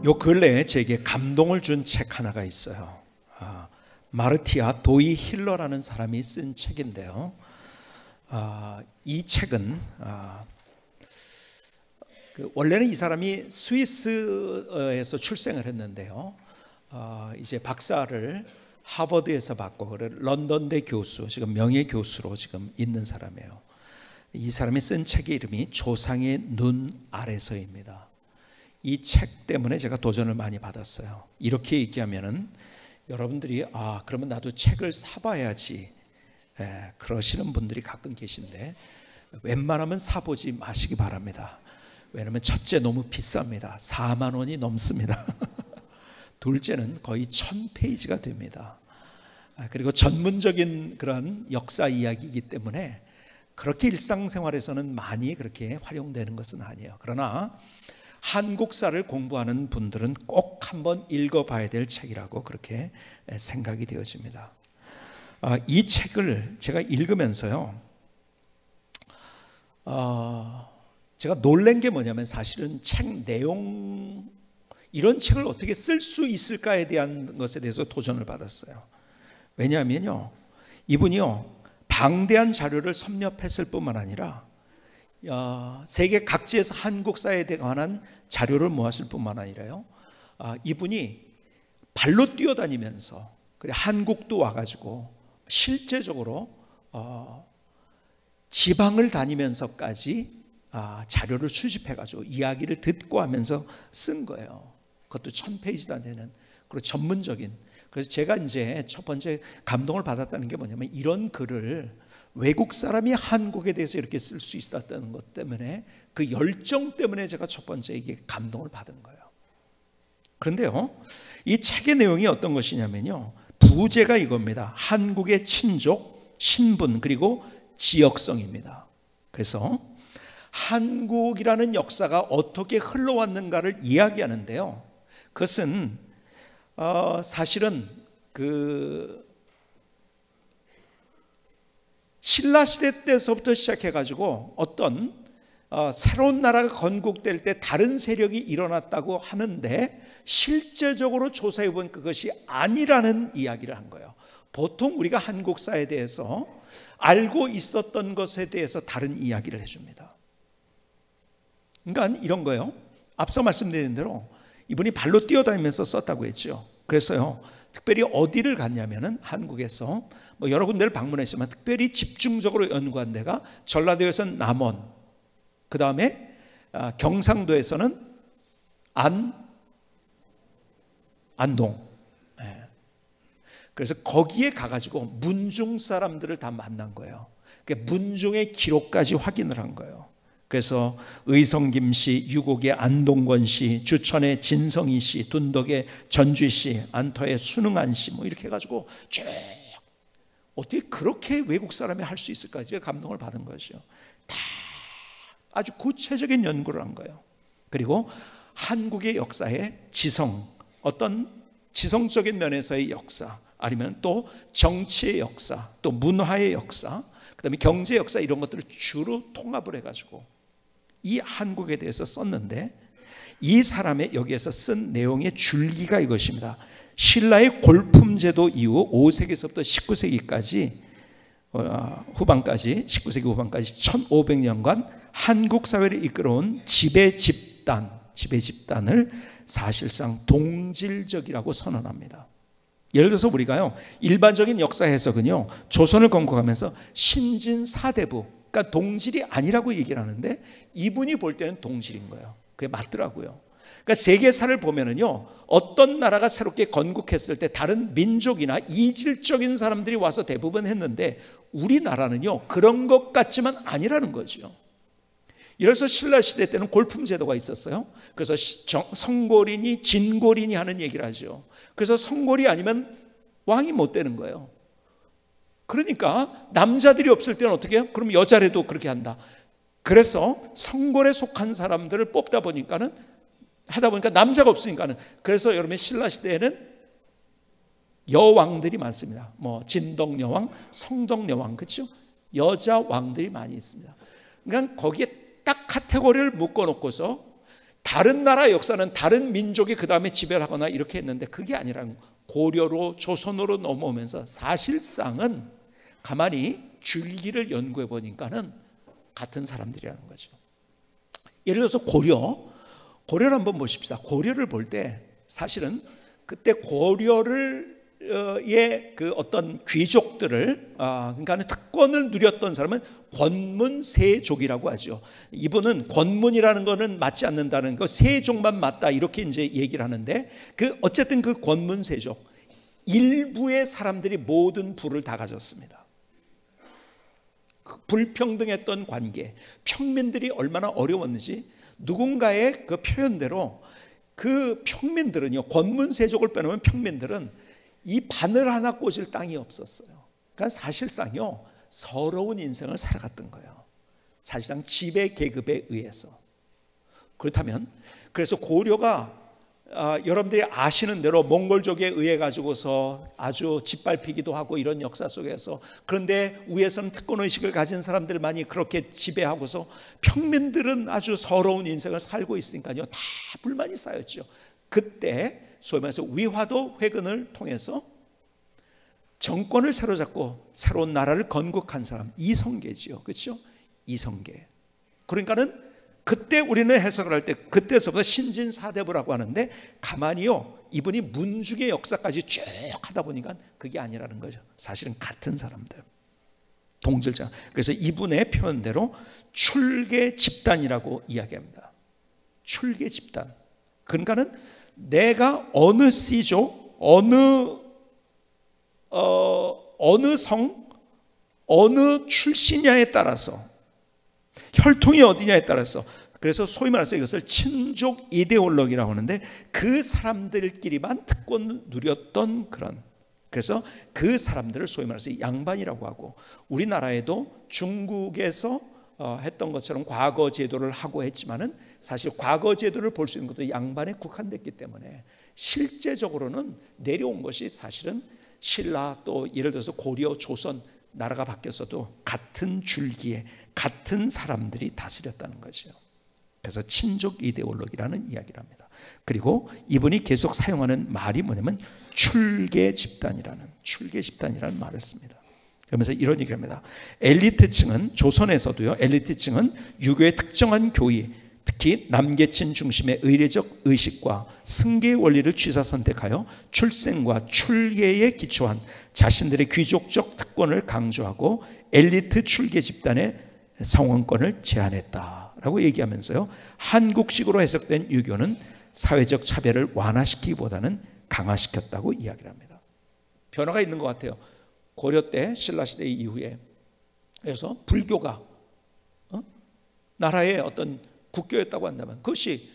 요 근래에 제게 감동을 준 책 하나가 있어요. 마르티아 도이 힐러라는 사람이 쓴 책인데요. 이 책은 원래는 이 사람이 스위스에서 출생을 했는데요. 이제 박사를 하버드에서 받고 런던대 교수, 지금 명예 교수로 지금 있는 사람이에요. 이 사람이 쓴 책의 이름이 조상의 눈 아래서입니다. 이 책 때문에 제가 도전을 많이 받았어요. 이렇게 얘기하면은 여러분들이 그러면 나도 책을 사봐야지, 그러시는 분들이 가끔 계신데 웬만하면 사보지 마시기 바랍니다. 왜냐하면 첫째 너무 비쌉니다. 4만 원이 넘습니다. 둘째는 거의 1000페이지가 됩니다. 그리고 전문적인 그런 역사 이야기이기 때문에 그렇게 일상생활에서는 많이 그렇게 활용되는 것은 아니에요. 그러나 한국사를 공부하는 분들은 꼭 한번 읽어봐야 될 책이라고 그렇게 생각이 되어집니다. 이 책을 제가 읽으면서요, 제가 놀란 게 뭐냐면 사실은 책 내용, 이런 책을 어떻게 쓸 수 있을까에 대한 것에 대해서 도전을 받았어요. 왜냐하면요, 이분이요 방대한 자료를 섭렵했을 뿐만 아니라 세계 각지에서 한국사에 관한 자료를 모았을 뿐만 아니라요, 이분이 발로 뛰어다니면서 그래 한국도 와가지고 실제적으로 지방을 다니면서까지 자료를 수집해가지고 이야기를 듣고 하면서 쓴 거예요. 그것도 1000페이지도 안 되는, 그리고 전문적인. 그래서 제가 이제 첫 번째 감동을 받았다는 게 뭐냐면, 이런 글을 외국 사람이 한국에 대해서 이렇게 쓸 수 있었다는 것 때문에, 그 열정 때문에 제가 첫 번째 이게 감동을 받은 거예요. 그런데요, 이 책의 내용이 어떤 것이냐면요, 부제가 이겁니다. 한국의 친족, 신분, 그리고 지역성입니다. 그래서 한국이라는 역사가 어떻게 흘러왔는가를 이야기하는데요, 그것은 사실은 신라 시대 때서부터 시작해가지고 어떤 새로운 나라가 건국될 때 다른 세력이 일어났다고 하는데, 실제적으로 조사해보면 그것이 아니라는 이야기를 한 거예요. 보통 우리가 한국사에 대해서 알고 있었던 것에 대해서 다른 이야기를 해줍니다. 그러니까 이런 거예요. 앞서 말씀드린 대로 이분이 발로 뛰어다니면서 썼다고 했죠. 그래서요, 특별히 어디를 갔냐면은 한국에서 여러 군데를 방문했지만 특별히 집중적으로 연구한 데가 전라도에서는 남원, 그 다음에 경상도에서는 안동. 그래서 거기에 가가지고 문중 사람들을 다 만난 거예요. 문중의 기록까지 확인을 한 거예요. 그래서 의성김씨, 유곡의 안동권씨, 주천의 진성희씨, 둔덕의 전주씨, 안터의 순응안씨, 이렇게 해가지고 쭉, 어떻게 그렇게 외국 사람이 할 수 있을까? 제가 감동을 받은 것이죠. 다 아주 구체적인 연구를 한 거예요. 그리고 한국의 역사의 지성, 어떤 지성적인 면에서의 역사, 아니면 또 정치의 역사, 또 문화의 역사, 그 다음에 경제 역사, 이런 것들을 주로 통합을 해가지고 이 한국에 대해서 썼는데, 이 사람의 여기에서 쓴 내용의 줄기가 이것입니다. 신라의 골품제도 이후 5세기에서부터 19세기까지 후반까지, 19세기 후반까지 1500년간 한국 사회를 이끌어온 지배집단을 사실상 동질적이라고 선언합니다. 예를 들어서 우리가요, 일반적인 역사 해석은요, 조선을 건국하면서 신진사대부, 그러니까 동질이 아니라고 얘기를 하는데, 이분이 볼 때는 동질인 거예요. 그게 맞더라고요. 그러니까 세계사를 보면은요, 어떤 나라가 새롭게 건국했을 때 다른 민족이나 이질적인 사람들이 와서 대부분 했는데, 우리나라는요 그런 것 같지만 아니라는 거죠. 예를 들어서 신라 시대 때는 골품제도가 있었어요. 그래서 성골이니 진골이니 하는 얘기를 하죠. 그래서 성골이 아니면 왕이 못 되는 거예요. 그러니까 남자들이 없을 때는 어떻게 해요? 그럼 여자라도 그렇게 한다. 그래서 성골에 속한 사람들을 뽑다 보니까는, 하다 보니까 남자가 없으니까는, 그래서 여러분 신라 시대에는 여왕들이 많습니다. 진덕여왕, 성덕여왕, 그렇죠? 여자 왕들이 많이 있습니다. 그러니까 거기에 딱 카테고리를 묶어놓고서 다른 나라 역사는 다른 민족이 그 다음에 지배를 하거나 이렇게 했는데 그게 아니라 고려로 조선으로 넘어오면서 사실상은 가만히 줄기를 연구해 보니까는 같은 사람들이라는 거죠. 예를 들어서 고려를 한번 보십시다. 고려를 볼 때 사실은 그때 고려를 그 어떤 귀족들을 그러니까 특권을 누렸던 사람은 권문세족이라고 하죠. 이분은 권문이라는 거는 맞지 않는다는 거, 세족만 맞다 이렇게 이제 얘기를 하는데 어쨌든 그 권문세족 일부의 사람들이 모든 부를 다 가졌습니다. 불평등했던 관계, 평민들이 얼마나 어려웠는지 누군가의 그 표현대로 그 평민들은요, 권문세족을 빼놓으면 평민들은 이 바늘 하나 꽂을 땅이 없었어요. 그러니까 사실상요, 서러운 인생을 살아갔던 거예요. 사실상 지배 계급에 의해서. 그렇다면 그래서 고려가 여러분들이 아시는 대로 몽골족에 의해 가지고서 아주 짓밟히기도 하고 이런 역사 속에서, 그런데 위에서는 특권의식을 가진 사람들만이 그렇게 지배하고서 평민들은 아주 서러운 인생을 살고 있으니까요, 다 불만이 쌓였죠. 그때 소위 말해서 위화도 회근을 통해서 정권을 새로 잡고 새로운 나라를 건국한 사람, 이성계지요. 그렇죠? 이성계. 그러니까는 그때 우리는 해석을 할 때 그때서부터 신진사대부라고 하는데, 가만히요, 이분이 문중의 역사까지 쭉 하다 보니까 그게 아니라는 거죠. 사실은 같은 사람들, 동질자. 그래서 이분의 표현대로 출계 집단이라고 이야기합니다. 출계 집단. 그러니까는 내가 어느 씨족, 어느 성, 어느 출신이냐에 따라서, 혈통이 어디냐에 따라서, 그래서 소위 말해서 이것을 친족 이데올로기라고 하는데, 그 사람들끼리만 특권을 누렸던 그런, 그래서 그 사람들을 소위 말해서 양반이라고 하고, 우리나라에도 중국에서 했던 것처럼 과거 제도를 하고 했지만은 사실 과거 제도를 볼 수 있는 것도 양반에 국한됐기 때문에 실제적으로는 내려온 것이 사실은 신라, 또 예를 들어서 고려, 조선 나라가 바뀌었어도 같은 줄기에 같은 사람들이 다스렸다는 거죠. 그래서 친족 이데올로기라는 이야기를 합니다. 그리고 이분이 계속 사용하는 말이 뭐냐면 출계 집단이라는 말을 씁니다. 그러면서 이런 얘기를 합니다. 엘리트층은, 조선에서도요, 엘리트층은 유교의 특정한 교의, 특히 남계친 중심의 의례적 의식과 승계의 원리를 취사 선택하여 출생과 출계에 기초한 자신들의 귀족적 특권을 강조하고 엘리트 출계 집단의 성원권을 제한했다라고 얘기하면서요, 한국식으로 해석된 유교는 사회적 차별을 완화시키기보다는 강화시켰다고 이야기를 합니다. 변화가 있는 것 같아요. 고려 때, 신라시대 이후에. 그래서 불교가 나라의 어떤 국교였다고 한다면 그것이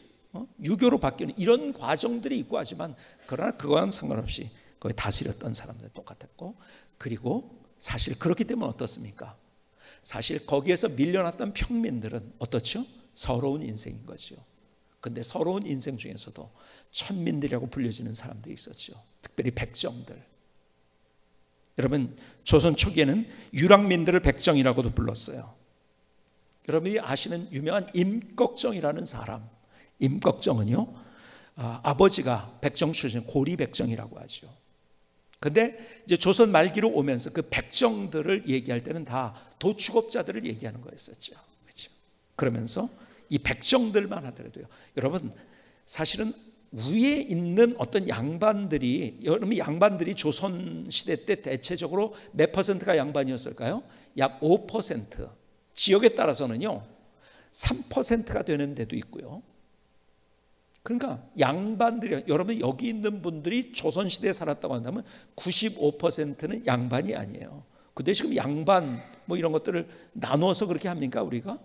유교로 바뀌는 이런 과정들이 있고 하지만, 그러나 그거와는 상관없이 거기 다스렸던 사람들 똑같았고, 그리고 사실 그렇기 때문에 어떻습니까? 사실 거기에서 밀려났던 평민들은 어떻죠? 서러운 인생인 거죠. 근데 서러운 인생 중에서도 천민들이라고 불려지는 사람들이 있었죠. 특별히 백정들. 여러분, 조선 초기에는 유랑민들을 백정이라고도 불렀어요. 여러분이 아시는 유명한 임꺽정이라는 사람, 임꺽정은요, 아버지가 백정 출신, 고리 백정이라고 하죠. 근데 이제 조선 말기로 오면서 그 백정들을 얘기할 때는 다 도축업자들을 얘기하는 거였었죠. 그렇죠? 그러면서 이 백정들만 하더라도요, 여러분, 사실은 위에 있는 어떤 양반들이, 여러분, 양반들이 조선 시대 때 대체적으로 몇 퍼센트가 양반이었을까요? 약 5%. 지역에 따라서는요 3%가 되는 데도 있고요. 그러니까 양반들이, 여러분 여기 있는 분들이 조선시대에 살았다고 한다면 95%는 양반이 아니에요. 근데 지금 양반 뭐 이런 것들을 나눠서 그렇게 합니까 우리가?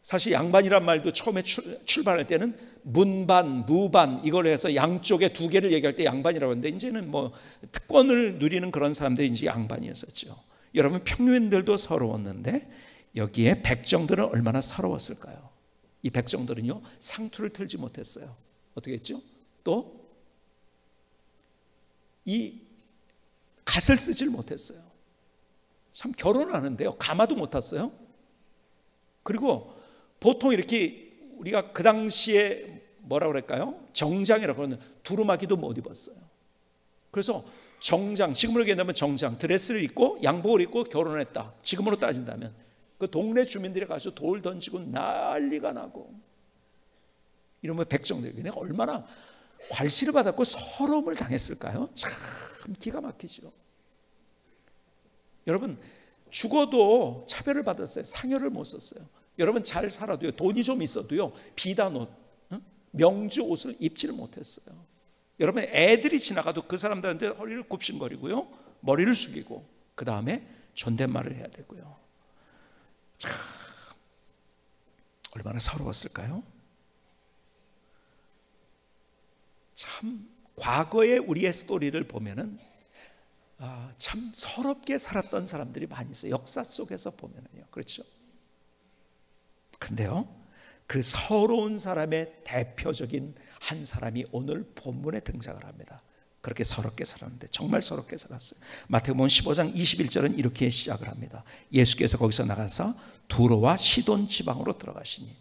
사실 양반이란 말도 처음에 출발할 때는 문반, 무반 이걸 해서 양쪽에 두 개를 얘기할 때 양반이라고 하는데, 이제는 뭐 특권을 누리는 그런 사람들이 이제 양반이었었죠. 여러분, 평민들도 서러웠는데 여기에 백정들은 얼마나 서러웠을까요? 이 백정들은요 상투를 틀지 못했어요. 어떻게 했죠? 또 이 갓을 쓰질 못했어요. 참 결혼을 하는데요 가마도 못 탔어요. 그리고 보통 이렇게 우리가 그 당시에 뭐라 그럴까요? 정장이라고 하는 두루마기도 못 입었어요. 그래서 정장, 지금으로 얘기한다면 정장, 드레스를 입고 양복을 입고 결혼했다. 지금으로 따진다면 그 동네 주민들이 가서 돌 던지고 난리가 나고, 이러면 백성들에게 얼마나 괄시를 받았고 서러움을 당했을까요? 참 기가 막히죠. 여러분, 죽어도 차별을 받았어요. 상여를 못 썼어요. 여러분, 잘 살아도요, 돈이 좀 있어도요, 비단 옷, 명주 옷을 입지를 못했어요. 여러분, 애들이 지나가도 그 사람들한테 허리를 굽신거리고요, 머리를 숙이고, 그 다음에 존댓말을 해야 되고요. 참 얼마나 서러웠을까요? 참 과거의 우리의 스토리를 보면은 참 서럽게 살았던 사람들이 많이 있어요. 역사 속에서 보면은요, 그렇죠? 그런데요, 그 서러운 사람의 대표적인 한 사람이 오늘 본문에 등장을 합니다. 그렇게 서럽게 살았는데 정말 서럽게 살았어요. 마태복음 15장 21절은 이렇게 시작을 합니다. 예수께서 거기서 나가서 두로와 시돈 지방으로 들어가시니,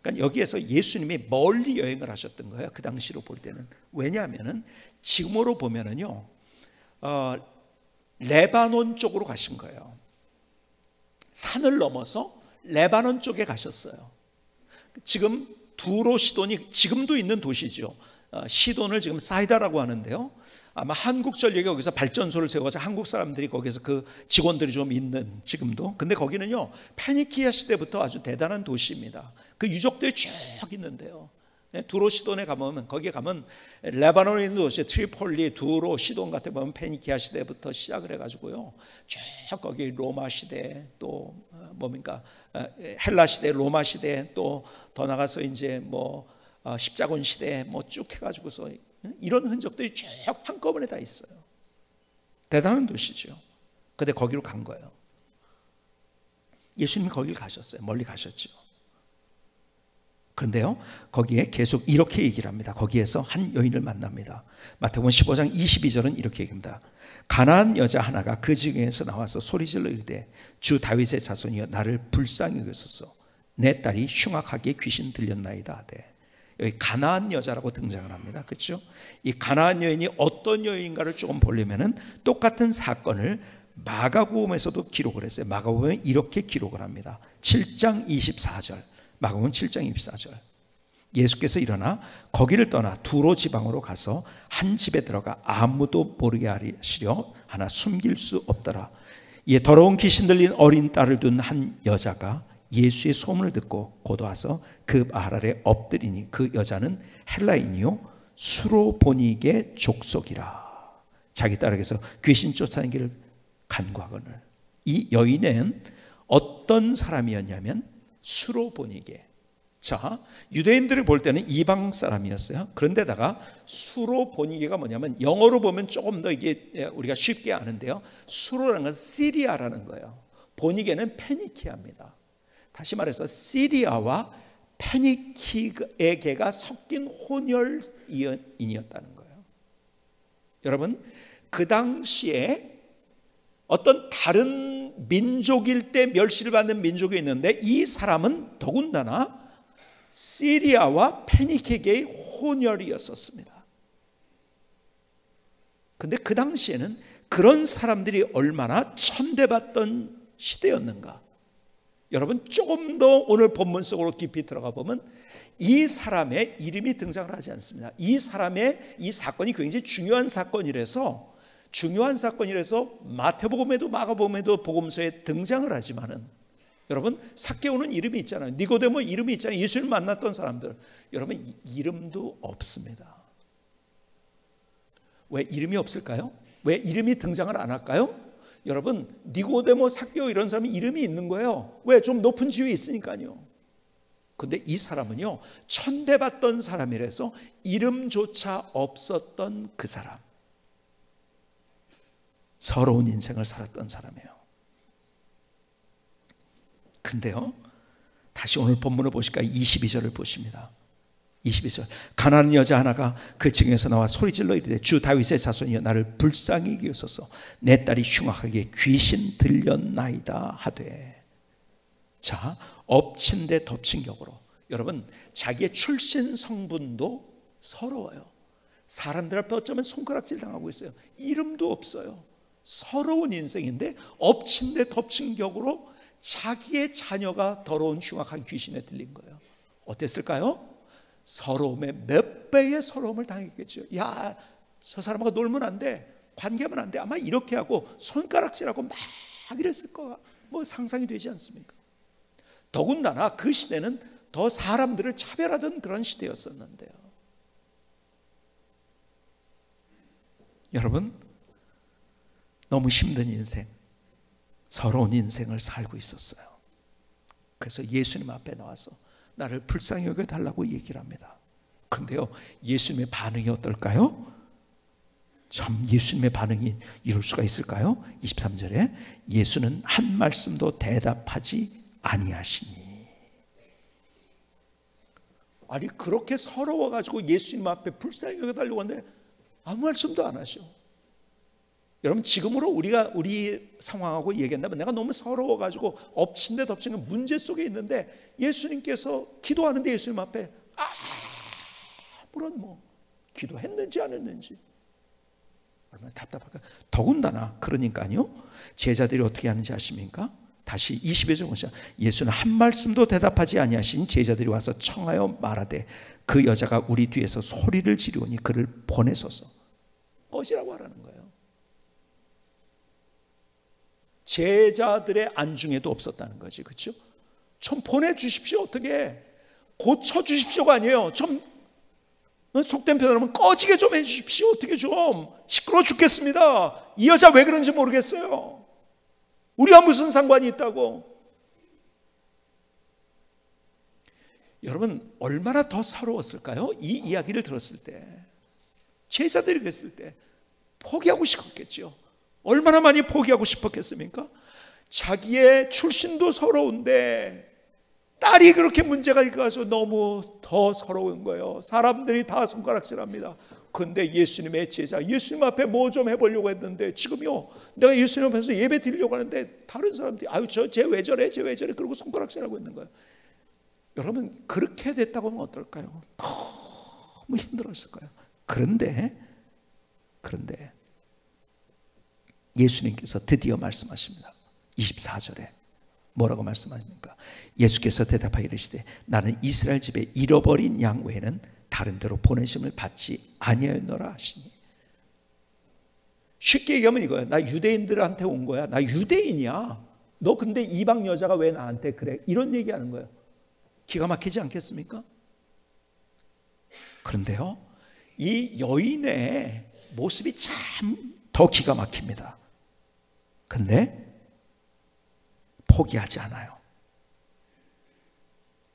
그러니까 여기에서 예수님이 멀리 여행을 하셨던 거예요. 그 당시로 볼 때는. 왜냐하면은 지금으로 보면은요, 레바논 쪽으로 가신 거예요. 산을 넘어서 레바논 쪽에 가셨어요. 지금 두로 시돈이 지금도 있는 도시죠. 시돈을 지금 사이다라고 하는데요, 아마 한국전력이 거기서 발전소를 세워서 한국 사람들이 거기서 그 직원들이 좀 있는, 지금도. 근데 거기는요, 페니키아 시대부터 아주 대단한 도시입니다. 그 유적들이 쭉 있는데요, 두로 시돈에 가면, 거기에 가면 레바논에 있는 도시 트리폴리, 두로, 시돈 같은 보면 페니키아 시대부터 시작을 해가지고요, 쭉 거기 로마 시대, 또 뭡니까, 헬라 시대, 로마 시대, 또 더 나가서 이제 뭐 십자군 시대 뭐 쭉 해가지고서 이런 흔적들이 쭉 한꺼번에 다 있어요. 대단한 도시죠. 근데 거기로 간 거예요. 예수님이 거기를 가셨어요. 멀리 가셨죠. 그런데요, 거기에 계속 이렇게 얘기를 합니다. 거기에서 한 여인을 만납니다. 마태복음 15장 22절은 이렇게 얘기합니다. 가나안 여자 하나가 그 지경에서 나와서 소리질러 이르되, 주 다윗의 자손이여 나를 불쌍히 여기소서. 내 딸이 흉악하게 귀신 들렸나이다 하되. 여기 가나안 여자라고 등장을 합니다. 그렇죠? 이 가나안 여인이 어떤 여인가를 조금 보려면은 똑같은 사건을 마가복음에서도 기록을 했어요. 마가복음에 이렇게 기록을 합니다. 7장 24절. 마가복음 7장 24절. 예수께서 일어나 거기를 떠나 두로 지방으로 가서 한 집에 들어가 아무도 모르게 하시려 하나 숨길 수 없더라. 이에 더러운 귀신 들린 어린 딸을 둔 한 여자가 예수의 소문을 듣고 곧 와서 그 발 아래 엎드리니, 그 여자는 헬라인이요 수로보니게 족속이라. 자기 딸에게서 귀신 쫓아내는 길을 간과하거늘. 이 여인은 어떤 사람이었냐면 수로보니게. 자, 유대인들을 볼 때는 이방 사람이었어요. 그런데다가 수로보니게가 뭐냐면, 영어로 보면 조금 더 이게 우리가 쉽게 아는데요, 수로라는 건 시리아라는 거예요. 보니게는 페니키아입니다. 다시 말해서 시리아와 페니키에게가 섞인 혼혈인이었다는 거예요. 여러분, 그 당시에 어떤 다른 민족일 때 멸시를 받는 민족이 있는데, 이 사람은 더군다나 시리아와 페니키계의 혼혈이었었습니다. 근데 그 당시에는 그런 사람들이 얼마나 천대받던 시대였는가. 여러분, 조금 더 오늘 본문 속으로 깊이 들어가 보면 이 사람의 이름이 등장을 하지 않습니다. 이 사람의 이 사건이 굉장히 중요한 사건이라서 마태복음에도 마가복음에도 복음서에 등장을 하지만은, 여러분, 삭개오는 이름이 있잖아요. 니고데모 이름이 있잖아요. 예수를 만났던 사람들. 여러분, 이름도 없습니다. 왜 이름이 없을까요? 왜 이름이 등장을 안 할까요? 여러분, 니고데모, 삭개오 이런 사람이 이름이 있는 거예요. 왜? 좀 높은 지위에 있으니까요. 근데 이 사람은요, 천대받던 사람이라서 이름조차 없었던 그 사람. 서러운 인생을 살았던 사람이에요. 근데요, 다시 오늘 본문을 보실까요? 22절을 보십니다. 22절. 가난한 여자 하나가 그 지경에서 나와 소리질러 이르되, 주 다윗의 자손이여 나를 불쌍히 여기소서. 내 딸이 흉악하게 귀신 들렸나이다 하되. 자, 엎친 데 덮친 격으로. 여러분, 자기의 출신 성분도 서러워요. 사람들 앞에 어쩌면 손가락질 당하고 있어요. 이름도 없어요. 서러운 인생인데 엎친 데 덮친 격으로 자기의 자녀가 더러운 흉악한 귀신에 들린 거예요. 어땠을까요? 서러움의 몇 배의 서러움을 당했겠죠. 야, 저 사람하고 놀면 안 돼, 관계하면 안 돼, 아마 이렇게 하고 손가락질하고 막 이랬을 거가 뭐 상상이 되지 않습니까? 더군다나 그 시대는 더 사람들을 차별하던 그런 시대였었는데요. 여러분, 너무 힘든 인생, 서러운 인생을 살고 있었어요. 그래서 예수님 앞에 나와서 나를 불쌍히 여겨달라고 얘기를 합니다. 그런데요, 예수님의 반응이 어떨까요? 참 예수님의 반응이 이럴 수가 있을까요? 23절에 예수는 한 말씀도 대답하지 아니하시니. 아니, 그렇게 서러워가지고 예수님 앞에 불쌍히 여겨달라고 하는데 아무 말씀도 안 하셔. 여러분, 지금으로 우리가 우리 상황하고 얘기한다면 내가 너무 서러워가지고 엎친 데 덮친 건 문제 속에 있는데 예수님께서 기도하는데 예수님 앞에 아무런 뭐 기도했는지 안 했는지 얼마나 답답할까. 더군다나 그러니까요, 제자들이 어떻게 하는지 아십니까? 다시 22절 보시죠. 예수는 한 말씀도 대답하지 아니하신 제자들이 와서 청하여 말하되 그 여자가 우리 뒤에서 소리를 지르오니 그를 보내소서. 꺼지라고 하라는 거예요. 제자들의 안중에도 없었다는 거지, 그렇죠? 좀 보내주십시오. 어떻게 고쳐주십시오가 아니에요. 좀 속된 표현으로 하면 꺼지게 좀 해주십시오. 어떻게 좀 시끄러워 죽겠습니다. 이 여자 왜 그런지 모르겠어요. 우리가 무슨 상관이 있다고. 여러분, 얼마나 더 서러웠을까요? 이 이야기를 들었을 때, 제자들이 그랬을 때 포기하고 싶었겠죠. 얼마나 많이 포기하고 싶었겠습니까? 자기의 출신도 서러운데 딸이 그렇게 문제가 있어서 너무 더 서러운 거예요. 사람들이 다 손가락질합니다. 근데 예수님의 제자, 예수님 앞에 뭐 좀 해보려고 했는데 지금요, 내가 예수님 앞에서 예배 드리려고 하는데 다른 사람들이 아유, 쟤 왜 저래, 쟤 왜 저래, 그러고 손가락질하고 있는 거예요. 여러분, 그렇게 됐다고 하면 어떨까요? 너무 힘들었을 거예요. 그런데 예수님께서 드디어 말씀하십니다. 24절에 뭐라고 말씀하십니까? 예수께서 대답하여 이르시되 나는 이스라엘 집에 잃어버린 양 외에는 다른 데로 보내심을 받지 아니하였노라 하시니. 쉽게 얘기하면 이거야. 나 유대인들한테 온 거야. 나 유대인이야. 너 근데 이방 여자가 왜 나한테 그래? 이런 얘기하는 거예요. 기가 막히지 않겠습니까? 그런데요, 이 여인의 모습이 참 더 기가 막힙니다. 근데 포기하지 않아요.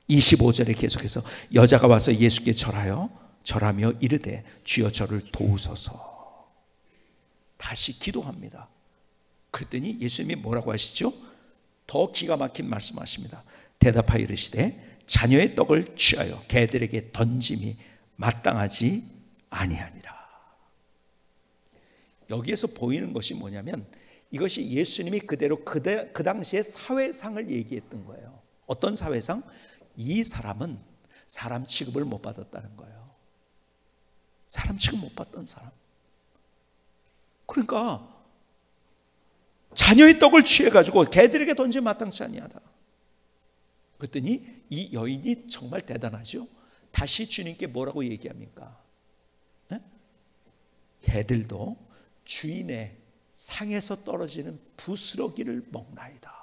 25절에 계속해서 여자가 와서 예수께 절하며 이르되 주여 저를 도우소서. 다시 기도합니다. 그랬더니 예수님이 뭐라고 하시죠? 더 기가 막힌 말씀하십니다. 대답하여 이르시되 자녀의 떡을 취하여 개들에게 던짐이 마땅하지 아니하니라. 여기에서 보이는 것이 뭐냐면 이것이 예수님이 그대로 그 당시의 사회상을 얘기했던 거예요. 어떤 사회상? 이 사람은 사람 취급을 못 받았다는 거예요. 사람 취급 못 받던 사람. 그러니까 자녀의 떡을 취해가지고 개들에게 던지면 마땅치 아니하다. 그랬더니 이 여인이 정말 대단하죠. 다시 주님께 뭐라고 얘기합니까? 네? 개들도 주인의 상에서 떨어지는 부스러기를 먹나이다.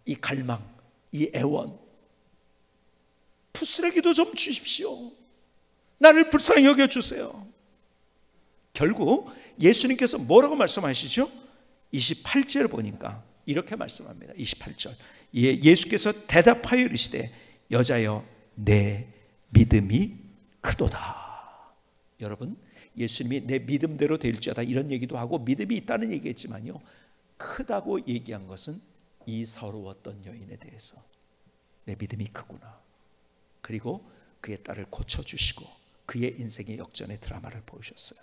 이 갈망, 이 애원, 부스러기도 좀 주십시오. 나를 불쌍히 여겨주세요. 결국 예수님께서 뭐라고 말씀하시죠? 28절 보니까 이렇게 말씀합니다. 28절 예수께서 대답하여 이르시되 여자여 내 믿음이 크도다. 여러분, 예수님이 내 믿음대로 될지어다 이런 얘기도 하고 믿음이 있다는 얘기했지만요, 크다고 얘기한 것은 이 서러웠던 여인에 대해서 내 믿음이 크구나. 그리고 그의 딸을 고쳐주시고 그의 인생의 역전의 드라마를 보여주셨어요.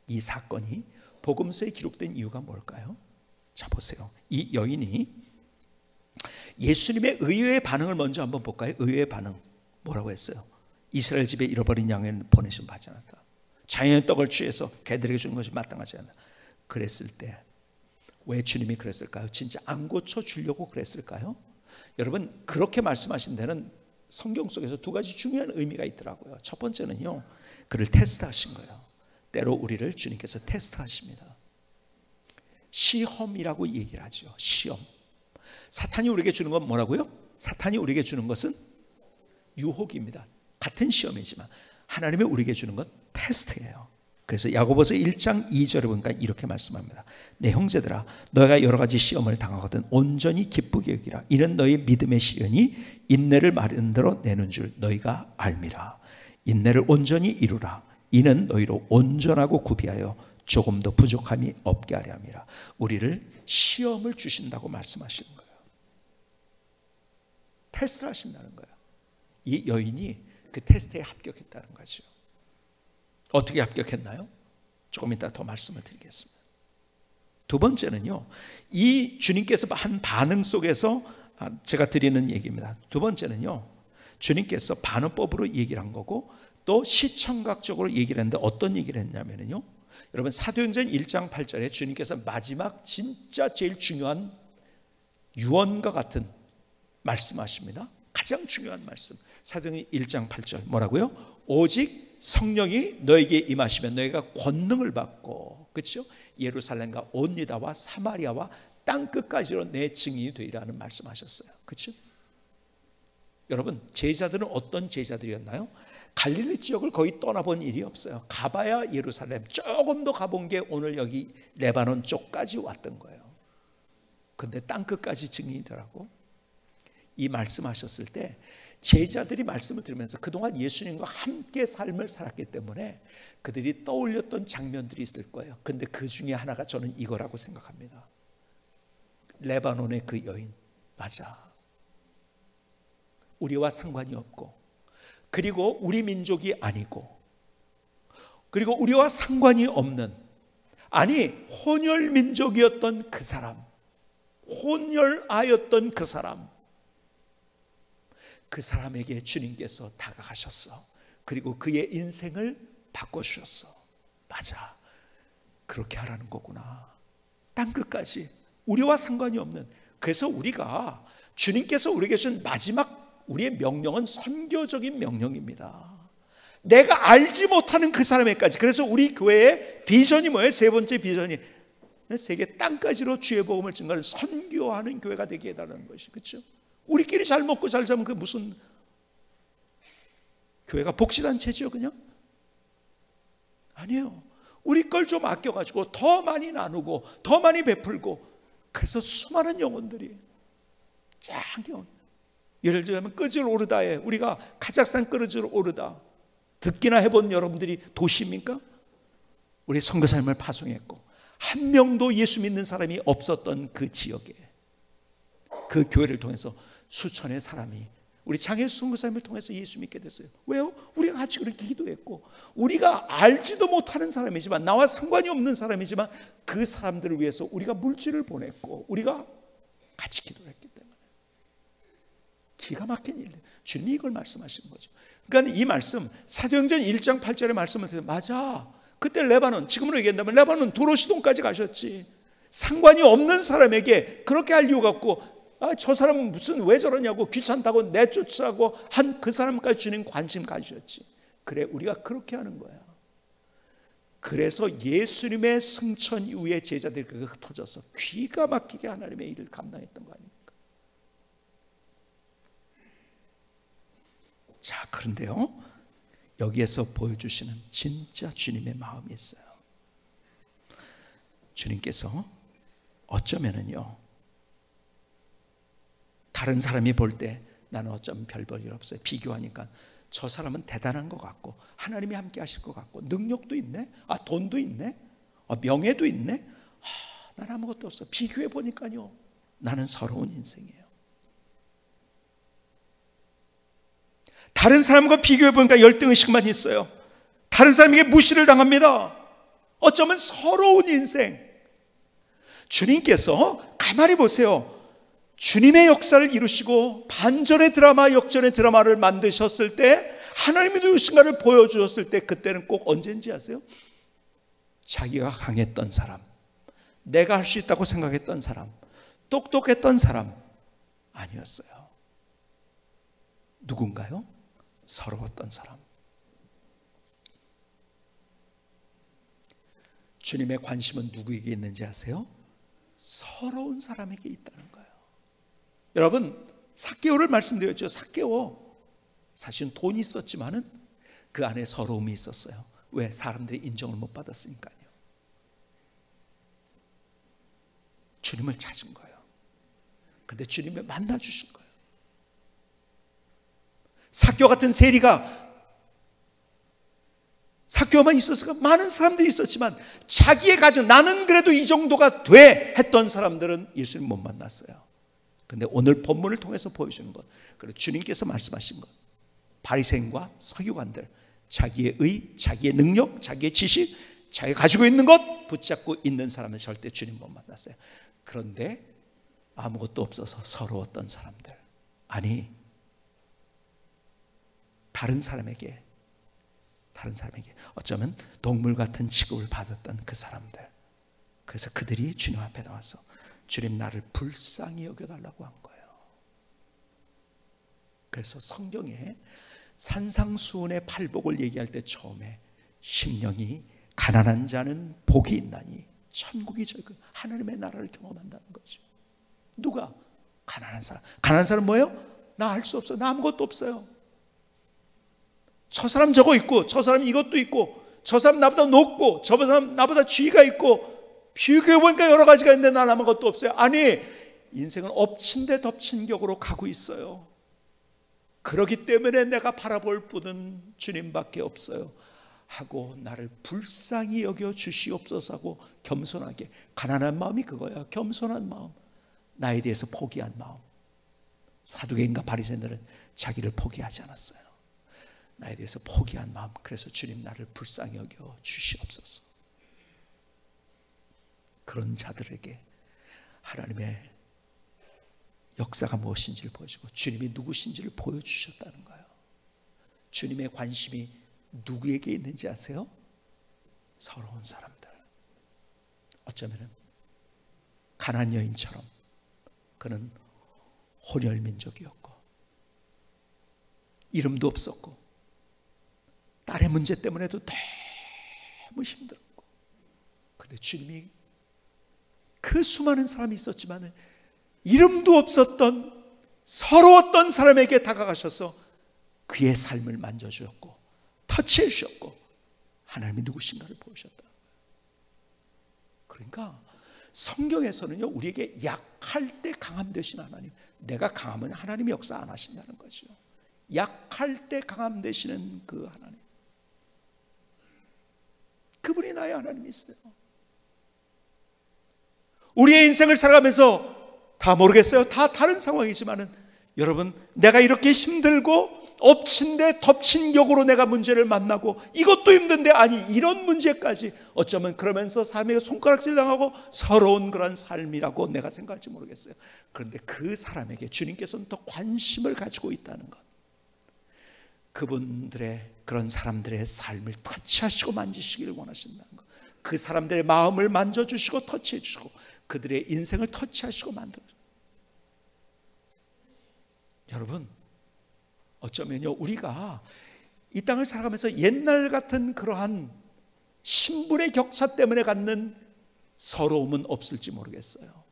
이 사건이 복음서에 기록된 이유가 뭘까요? 자, 보세요. 이 여인이 예수님의 의외의 반응을 먼저 한번 볼까요? 의외의 반응 뭐라고 했어요? 이스라엘 집에 잃어버린 양을 보내신 바지 않았다. 자연의 떡을 취해서 개들에게 주는 것이 마땅하지 않다. 그랬을 때 왜 주님이 그랬을까요? 진짜 안 고쳐주려고 그랬을까요? 여러분, 그렇게 말씀하신 데는 성경 속에서 두 가지 중요한 의미가 있더라고요. 첫 번째는요, 그를 테스트하신 거예요. 때로 우리를 주님께서 테스트하십니다. 시험이라고 얘기를 하죠. 시험. 사탄이 우리에게 주는 건 뭐라고요? 사탄이 우리에게 주는 것은 유혹입니다. 같은 시험이지만 하나님이 우리에게 주는 건 테스트예요. 그래서 야고보서 1장 2절에 보니까 이렇게 말씀합니다. 내 형제들아, 너희가 여러 가지 시험을 당하거든 온전히 기쁘게 여기라. 이는 너희 믿음의 시련이 인내를 마련대로 내는 줄 너희가 알미라. 인내를 온전히 이루라. 이는 너희로 온전하고 구비하여 조금 더 부족함이 없게 하려 함이라. 우리를 시험을 주신다고 말씀하시는 거예요. 테스트를 하신다는 거예요. 이 여인이 그 테스트에 합격했다는 거죠. 어떻게 합격했나요? 조금 이따 더 말씀을 드리겠습니다. 두 번째는요, 이 주님께서 한 반응 속에서 제가 드리는 얘기입니다. 두 번째는요, 주님께서 반응법으로 얘기를 한 거고 또 시청각적으로 얘기를 했는데 어떤 얘기를 했냐면요, 여러분 사도행전 1장 8절에 주님께서 마지막 진짜 제일 중요한 유언과 같은 말씀하십니다. 가장 중요한 말씀, 사도행전 1장 8절 뭐라고요? 오직 성령이 너에게 임하시면 너희가 권능을 받고, 그렇죠? 예루살렘과 온 유다와 사마리아와 땅끝까지로 내 증인이 되리라는 말씀하셨어요. 그렇죠? 여러분, 제자들은 어떤 제자들이었나요? 갈릴리 지역을 거의 떠나본 일이 없어요. 가봐야 예루살렘, 조금 더 가본 게 오늘 여기 레바논 쪽까지 왔던 거예요. 근데 땅끝까지 증인이 되라고 이 말씀하셨을 때 제자들이 말씀을 들으면서 그동안 예수님과 함께 삶을 살았기 때문에 그들이 떠올렸던 장면들이 있을 거예요. 근데 그 중에 하나가 저는 이거라고 생각합니다. 레바논의 그 여인, 맞아, 우리와 상관이 없고, 그리고 우리 민족이 아니고, 그리고 우리와 상관이 없는, 아니 혼혈 민족이었던 그 사람, 혼혈아였던 그 사람, 그 사람에게 주님께서 다가가셨어. 그리고 그의 인생을 바꿔주셨어. 맞아, 그렇게 하라는 거구나. 땅끝까지 우리와 상관이 없는. 그래서 우리가 주님께서 우리에게 주신 마지막 우리의 명령은 선교적인 명령입니다. 내가 알지 못하는 그 사람에까지. 그래서 우리 교회의 비전이 뭐예요? 세 번째 비전이 세계 땅까지로 주의 복음을 증거하는 선교하는 교회가 되게 해달라는 것이, 그렇죠? 우리끼리 잘 먹고 잘 살면 그 무슨 교회가 복지단체지요? 그냥 아니에요. 우리 걸 좀 아껴가지고 더 많이 나누고 더 많이 베풀고, 그래서 수많은 영혼들이 짱, 예를 들면 끄질 오르다에 우리가 카자흐스탄 끄질 오르다 듣기나 해본 여러분들이 도시입니까? 우리 선교사님을 파송했고 한 명도 예수 믿는 사람이 없었던 그 지역에 그 교회를 통해서 수천의 사람이 우리 장혜수 선교사님을 통해서 예수 믿게 됐어요. 왜요? 우리가 같이 그렇게 기도했고, 우리가 알지도 못하는 사람이지만, 나와 상관이 없는 사람이지만 그 사람들을 위해서 우리가 물질을 보냈고 우리가 같이 기도를 했기 때문에 기가 막힌 일, 주님이 이걸 말씀하시는 거죠. 그러니까 이 말씀 사도행전 1장 8절의 말씀을 들으면 맞아, 그때 레바논, 지금으로 얘기한다면 레바논 두로시돈까지 가셨지. 상관이 없는 사람에게 그렇게 할 이유가 없고, 저 사람은 무슨 왜 저러냐고 귀찮다고 내쫓으라고 한 그 사람까지 주님 관심 가지셨지. 그래, 우리가 그렇게 하는 거야. 그래서 예수님의 승천 이후에 제자들이 그게 흩어져서 귀가 막히게 하나님의 일을 감당했던 거 아닙니까? 자, 그런데요, 여기에서 보여주시는 진짜 주님의 마음이 있어요. 주님께서 어쩌면은요, 다른 사람이 볼 때 나는 어쩌면 별 볼 일 없어요. 비교하니까 저 사람은 대단한 것 같고 하나님이 함께 하실 것 같고 능력도 있네, 돈도 있네, 명예도 있네, 나는 아무것도 없어. 비교해 보니까요, 나는 서러운 인생이에요. 다른 사람과 비교해 보니까 열등의식만 있어요. 다른 사람에게 무시를 당합니다. 어쩌면 서러운 인생. 주님께서 가만히 보세요. 주님의 역사를 이루시고 반전의 드라마, 역전의 드라마를 만드셨을 때, 하나님이 누구신가를 보여주셨을 때, 그때는 꼭 언제인지 아세요? 자기가 강했던 사람, 내가 할 수 있다고 생각했던 사람, 똑똑했던 사람 아니었어요. 누군가요? 서러웠던 사람. 주님의 관심은 누구에게 있는지 아세요? 서러운 사람에게 있다는 거예요. 여러분, 삭개오를 말씀드렸죠. 삭개오 사실은 돈이 있었지만은 그 안에 서러움이 있었어요. 왜? 사람들이 인정을 못 받았으니까요. 주님을 찾은 거예요. 근데 주님을 만나 주신 거예요. 삭개오 같은 세리가, 삭개오만 있었을까? 많은 사람들이 있었지만 자기의 가정, 나는 그래도 이 정도가 돼 했던 사람들은 예수님 못 만났어요. 근데 오늘 본문을 통해서 보여주는 것, 그리고 주님께서 말씀하신 것, 바리새인과 서기관들, 자기의 의, 자기의 능력, 자기의 지식, 자기가 가지고 있는 것 붙잡고 있는 사람은 절대 주님 못 만났어요. 그런데 아무것도 없어서 서러웠던 사람들, 아니 다른 사람에게 어쩌면 동물 같은 취급을 받았던 그 사람들, 그래서 그들이 주님 앞에 나와서 주님, 나를 불쌍히 여겨달라고 한 거예요. 그래서 성경에 산상수훈의 팔복을 얘기할 때 처음에 심령이 가난한 자는 복이 있나니 천국이 저기, 하나님의 나라를 경험한다는 거죠. 누가? 가난한 사람. 가난한 사람은 뭐예요? 나 할 수 없어, 나 아무것도 없어요. 저 사람 저거 있고, 저 사람 이것도 있고, 저 사람 나보다 높고, 저 사람 나보다 지위가 있고, 비교해보니까 여러 가지가 있는데 난 아무것도 없어요. 아니, 인생은 엎친 데 덮친 격으로 가고 있어요. 그렇기 때문에 내가 바라볼 분은 주님밖에 없어요 하고 나를 불쌍히 여겨 주시옵소서 하고 겸손하게, 가난한 마음이 그거야. 겸손한 마음, 나에 대해서 포기한 마음. 사두개인과 바리새인들은 자기를 포기하지 않았어요. 나에 대해서 포기한 마음. 그래서 주님, 나를 불쌍히 여겨 주시옵소서. 그런 자들에게 하나님의 역사가 무엇인지를 보여주고 주님이 누구신지를 보여주셨다는 거예요. 주님의 관심이 누구에게 있는지 아세요? 서러운 사람들. 어쩌면 가나안 여인처럼 그는 혼혈 민족이었고 이름도 없었고 딸의 문제 때문에도 너무 힘들었고, 근데 주님이 그 수많은 사람이 있었지만 이름도 없었던 서러웠던 사람에게 다가가셔서 그의 삶을 만져주셨고 터치해 주셨고 하나님이 누구신가를 보여주셨다. 그러니까 성경에서는요, 우리에게 약할 때 강함 되신 하나님, 내가 강하면 하나님이 역사 안 하신다는 거죠. 약할 때 강함 되시는 그 하나님, 그분이 나의 하나님이세요. 우리의 인생을 살아가면서 다 모르겠어요, 다 다른 상황이지만은 여러분, 내가 이렇게 힘들고 엎친 데 덮친 격으로 내가 문제를 만나고 이것도 힘든데, 아니 이런 문제까지, 어쩌면 그러면서 삶에 손가락질 당하고 서러운 그런 삶이라고 내가 생각할지 모르겠어요. 그런데 그 사람에게 주님께서는 더 관심을 가지고 있다는 것, 그분들의, 그런 사람들의 삶을 터치하시고 만지시기를 원하신다는 것, 그 사람들의 마음을 만져주시고 터치해 주시고 그들의 인생을 터치하시고 만들어주시고. 여러분, 어쩌면요, 우리가 이 땅을 살아가면서 옛날 같은 그러한 신분의 격차 때문에 갖는 서러움은 없을지 모르겠어요.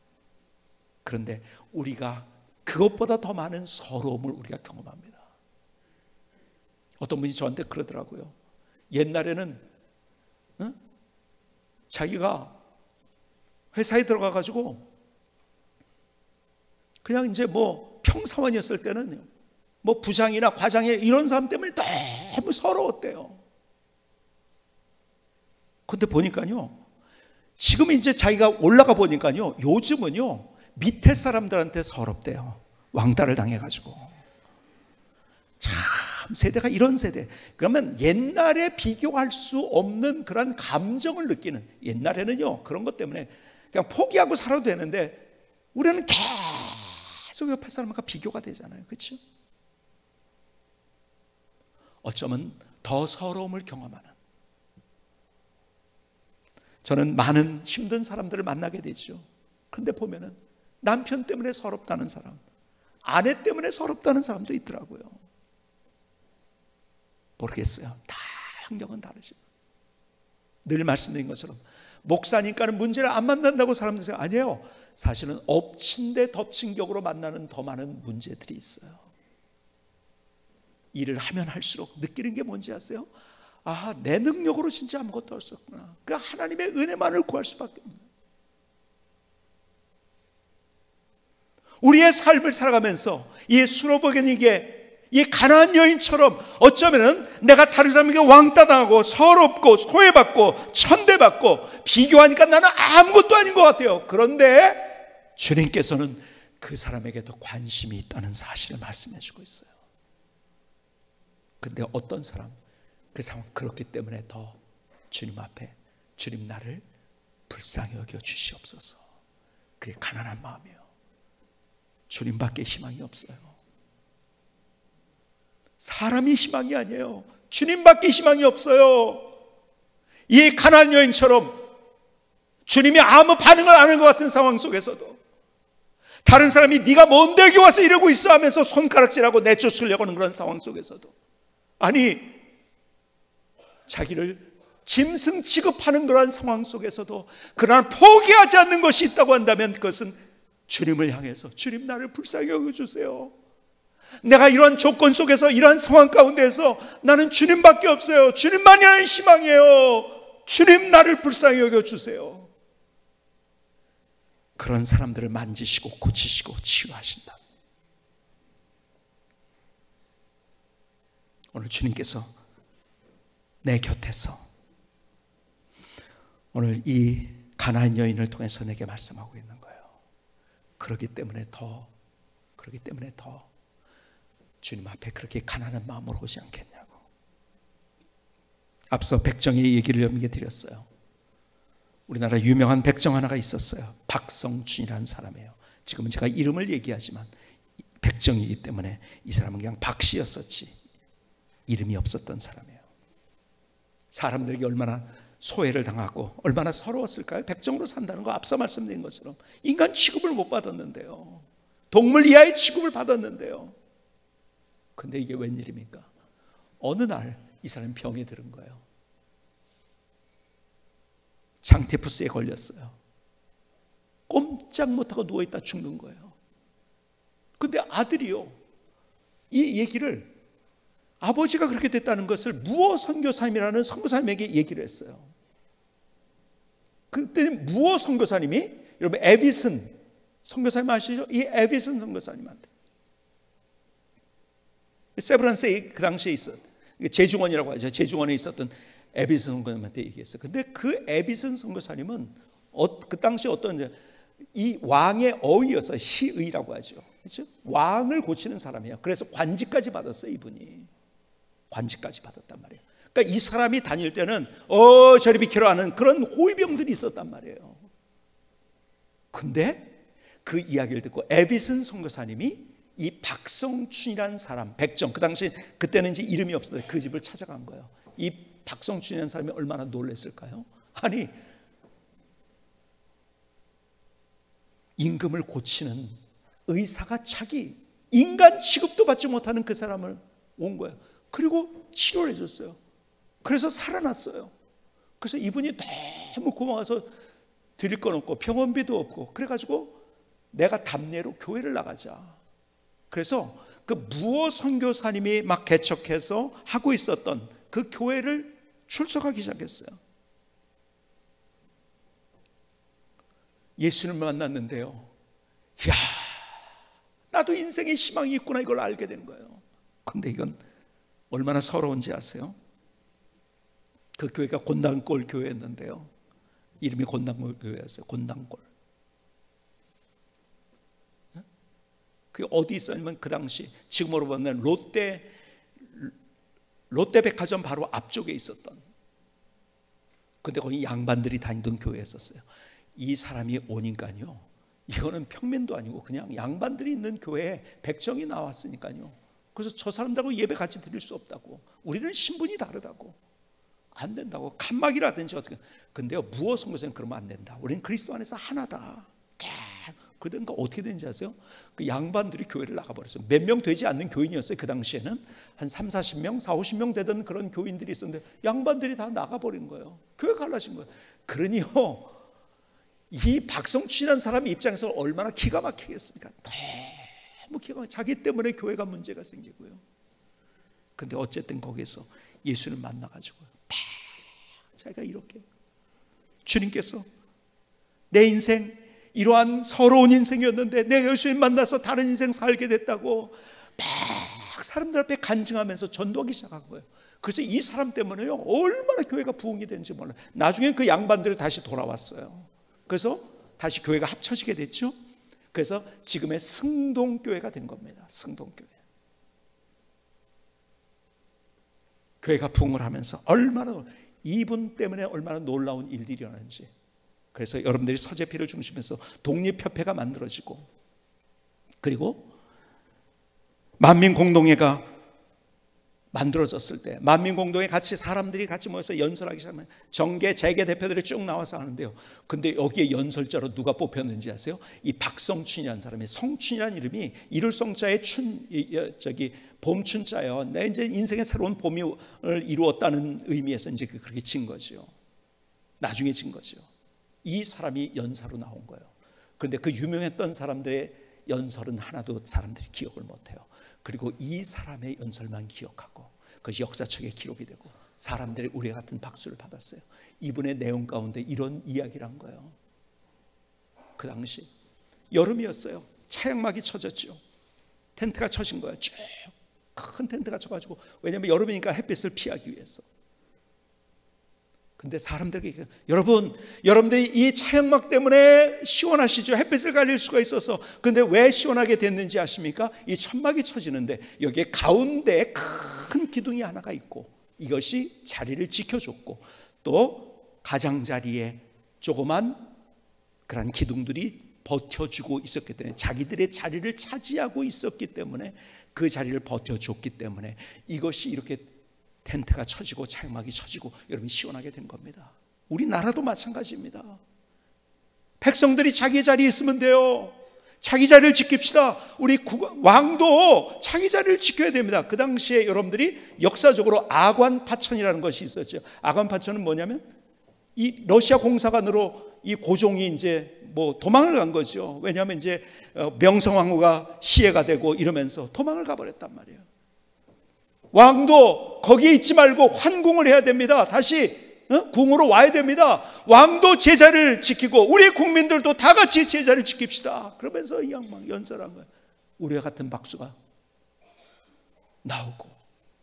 그런데 우리가 그것보다 더 많은 서러움을 우리가 경험합니다. 어떤 분이 저한테 그러더라고요. 옛날에는 자기가 회사에 들어가가지고 그냥 이제 뭐 평사원이었을 때는 뭐 부장이나 과장이 이런 사람 때문에 너무 서러웠대요. 근데 보니까요, 지금 이제 자기가 올라가 보니까요, 요즘은요 밑에 사람들한테 서럽대요. 왕따를 당해가지고. 참, 세대가 이런 세대. 그러면 옛날에 비교할 수 없는 그런 감정을 느끼는, 옛날에는요 그런 것 때문에 그냥 포기하고 살아도 되는데 우리는 계속 옆에 사람과 비교가 되잖아요. 그렇죠? 어쩌면 더 서러움을 경험하는, 저는 많은 힘든 사람들을 만나게 되죠. 그런데 보면은 남편 때문에 서럽다는 사람, 아내 때문에 서럽다는 사람도 있더라고요. 모르겠어요. 다 환경은 다르지만 늘 말씀드린 것처럼 목사니까는 문제를 안 만난다고 사람들이 생각해요. 아니에요. 사실은 엎친 데 덮친 격으로 만나는 더 많은 문제들이 있어요. 일을 하면 할수록 느끼는 게 뭔지 아세요? 아, 내 능력으로 진짜 아무것도 할 수 없구나. 그 하나님의 은혜만을 구할 수밖에 없는, 우리의 삶을 살아가면서 이 수로보겐에게, 이 가나안 여인처럼 어쩌면은 내가 다른 사람에게 왕따 당하고 서럽고 소외받고 천대받고 비교하니까 나는 아무것도 아닌 것 같아요. 그런데 주님께서는 그 사람에게도 관심이 있다는 사실을 말씀해 주고 있어요. 근데 어떤 사람, 그 상황 그렇기 때문에 더 주님 앞에, 주님 나를 불쌍히 여겨 주시옵소서. 그게 가난한 마음이에요. 주님밖에 희망이 없어요. 사람이 희망이 아니에요. 주님밖에 희망이 없어요. 이 가나안 여인처럼 주님이 아무 반응을 안 하는 것 같은 상황 속에서도 다른 사람이 네가 뭔데 여기 와서 이러고 있어 하면서 손가락질하고 내쫓으려고 하는 그런 상황 속에서도, 아니 자기를 짐승 취급하는 그런 상황 속에서도 그러나 포기하지 않는 것이 있다고 한다면 그것은 주님을 향해서, 주님 나를 불쌍히 여겨주세요. 내가 이런 조건 속에서, 이런 상황 가운데에서 나는 주님밖에 없어요. 주님만이 나의 희망이에요. 주님 나를 불쌍히 여겨주세요. 그런 사람들을 만지시고 고치시고 치유하신다. 오늘 주님께서 내 곁에서 오늘 이 가나안 여인을 통해서 내게 말씀하고 있는 거예요. 그러기 때문에 더 주님 앞에 그렇게 가난한 마음으로 오지 않겠냐고. 앞서 백정의 얘기를 여러분께 드렸어요. 우리나라 유명한 백정 하나가 있었어요. 박성춘이라는 사람이에요. 지금은 제가 이름을 얘기하지만 백정이기 때문에 이 사람은 그냥 박씨였었지 이름이 없었던 사람이에요. 사람들에게 얼마나 소외를 당하고 얼마나 서러웠을까요? 백정으로 산다는 거 앞서 말씀드린 것처럼 인간 취급을 못 받았는데요. 동물 이하의 취급을 받았는데요. 근데 이게 웬일입니까? 어느 날 이 사람이 병에 들은 거예요. 장티푸스에 걸렸어요. 꼼짝 못하고 누워있다 죽는 거예요. 근데 아들이요, 이 얘기를, 아버지가 그렇게 됐다는 것을 무어 선교사님이라는 선교사님에게 얘기를 했어요. 그때 무어 선교사님이, 여러분 에비슨 선교사님 아시죠? 이 에비슨 선교사님한테, 세브란스에 그 당시에 있었던 제중원이라고 하죠. 제중원에 있었던 에비슨 선교사님한테 얘기했어요. 근데 그 에비슨 선교사님은 그 당시 어떤, 이 왕의 어의여서 시의라고 하죠. 그렇죠? 왕을 고치는 사람이에요. 그래서 관직까지 받았어요. 이분이 관직까지 받았단 말이에요. 그러니까 이 사람이 다닐 때는 저리 비키라 하는 그런 호위병들이 있었단 말이에요. 근데 그 이야기를 듣고 에비슨 선교사님이 이 박성춘이라는 사람, 백정, 그 당시 그때는 이제 이름이 없었는데 그 집을 찾아간 거예요. 이 박성춘이라는 사람이 얼마나 놀랐을까요? 아니, 임금을 고치는 의사가 자기 인간 취급도 받지 못하는 그 사람을 온 거예요. 그리고 치료를 해줬어요. 그래서 살아났어요. 그래서 이분이 너무 고마워서 드릴 건 없고 병원비도 없고, 그래가지고 내가 답례로 교회를 나가자. 그래서 그 무어 선교사님이 막 개척해서 하고 있었던 그 교회를 출석하기 시작했어요. 예수님을 만났는데요, 이야, 나도 인생에 희망이 있구나, 이걸 알게 된 거예요. 근데 이건 얼마나 서러운지 아세요? 그 교회가 곤당골 교회였는데요, 이름이 곤당골 교회였어요. 곤당골. 그게 어디 있었냐면 그 당시 지금으로 보면 롯데백화점 바로 앞쪽에 있었던, 근데 거기 양반들이 다니던 교회였었어요. 이 사람이 오니까요, 이거는 평민도 아니고 그냥 양반들이 있는 교회에 백정이 나왔으니까요, 그래서 저 사람들하고 예배 같이 드릴 수 없다고, 우리는 신분이 다르다고, 안 된다고, 칸막이라든지 어떻게. 근데요, 무어 선교사는 그러면 안 된다. 우리는 그리스도 안에서 하나다. 그러니까 어떻게 되는지 아세요? 그 양반들이 교회를 나가버렸어요. 몇 명 되지 않는 교인이었어요. 그 당시에는 한 30-40명, 40-50명 되던 그런 교인들이 있었는데 양반들이 다 나가버린 거예요. 교회가 갈라진 거예요. 그러니요, 이 박성춘이라는 사람 입장에서 얼마나 기가 막히겠습니까? 너무 기가 막히게, 자기 때문에 교회가 문제가 생기고요. 근데 어쨌든 거기서 예수를 만나가지고 자기가 이렇게, 주님께서 내 인생 이러한 서러운 인생이었는데 내가 예수님 만나서 다른 인생 살게 됐다고 막 사람들 앞에 간증하면서 전도하기 시작한 거예요. 그래서 이 사람 때문에요, 얼마나 교회가 부흥이 되는지 몰라요. 나중에 그 양반들이 다시 돌아왔어요. 그래서 다시 교회가 합쳐지게 됐죠. 그래서 지금의 승동교회가 된 겁니다. 승동교회. 교회가 부흥을 하면서 얼마나, 이분 때문에 얼마나 놀라운 일들이 일어나는지. 그래서 여러분들이 서재필을 중심해서 독립협회가 만들어지고, 그리고 만민공동회가 만들어졌을 때, 만민공동회 같이 사람들이 같이 모여서 연설하기 시작하면 정계, 재계 대표들이 쭉 나와서 하는데요. 근데 여기에 연설자로 누가 뽑혔는지 아세요? 이 박성춘이라는 사람이, 성춘이라는 이름이 이를 성자의 봄춘자예요. 내 이제 인생의 새로운 봄을 이루었다는 의미에서 이제 그렇게 진 거죠. 나중에 진 거죠. 이 사람이 연사로 나온 거예요. 그런데 그 유명했던 사람들의 연설은 하나도 사람들이 기억을 못해요. 그리고 이 사람의 연설만 기억하고 그것이 역사책에 기록이 되고 사람들이 우리 같은 박수를 받았어요. 이분의 내용 가운데 이런 이야기를 한 거예요. 그 당시 여름이었어요. 차양막이 쳐졌죠. 텐트가 쳐진 거예요. 쭉 큰 텐트가 쳐가지고, 왜냐하면 여름이니까 햇빛을 피하기 위해서. 근데 사람들에게, 여러분들이 이 차양막 때문에 시원하시죠? 햇빛을 가릴 수가 있어서. 근데 왜 시원하게 됐는지 아십니까? 이 천막이 쳐지는데 여기에 가운데에 큰 기둥이 하나가 있고, 이것이 자리를 지켜줬고, 또 가장자리에 조그만 그런 기둥들이 버텨주고 있었기 때문에, 자기들의 자리를 차지하고 있었기 때문에, 그 자리를 버텨줬기 때문에 이것이 이렇게 텐트가 쳐지고 차양막이 쳐지고 여러분 시원하게 된 겁니다. 우리나라도 마찬가지입니다. 백성들이 자기 자리에 있으면 돼요. 자기 자리를 지킵시다. 우리 왕도 자기 자리를 지켜야 됩니다. 그 당시에 여러분들이 역사적으로 아관파천이라는 것이 있었죠. 아관파천은 뭐냐면, 이 러시아 공사관으로 이 고종이 이제 도망을 간 거죠. 왜냐하면 이제 명성황후가 시해가 되고 이러면서 도망을 가버렸단 말이에요. 왕도 거기에 있지 말고 환궁을 해야 됩니다. 다시 궁으로 와야 됩니다. 왕도 제자를 지키고 우리 국민들도 다 같이 제자를 지킵시다. 그러면서 이 양반 연설한 거예요. 우리와 같은 박수가 나오고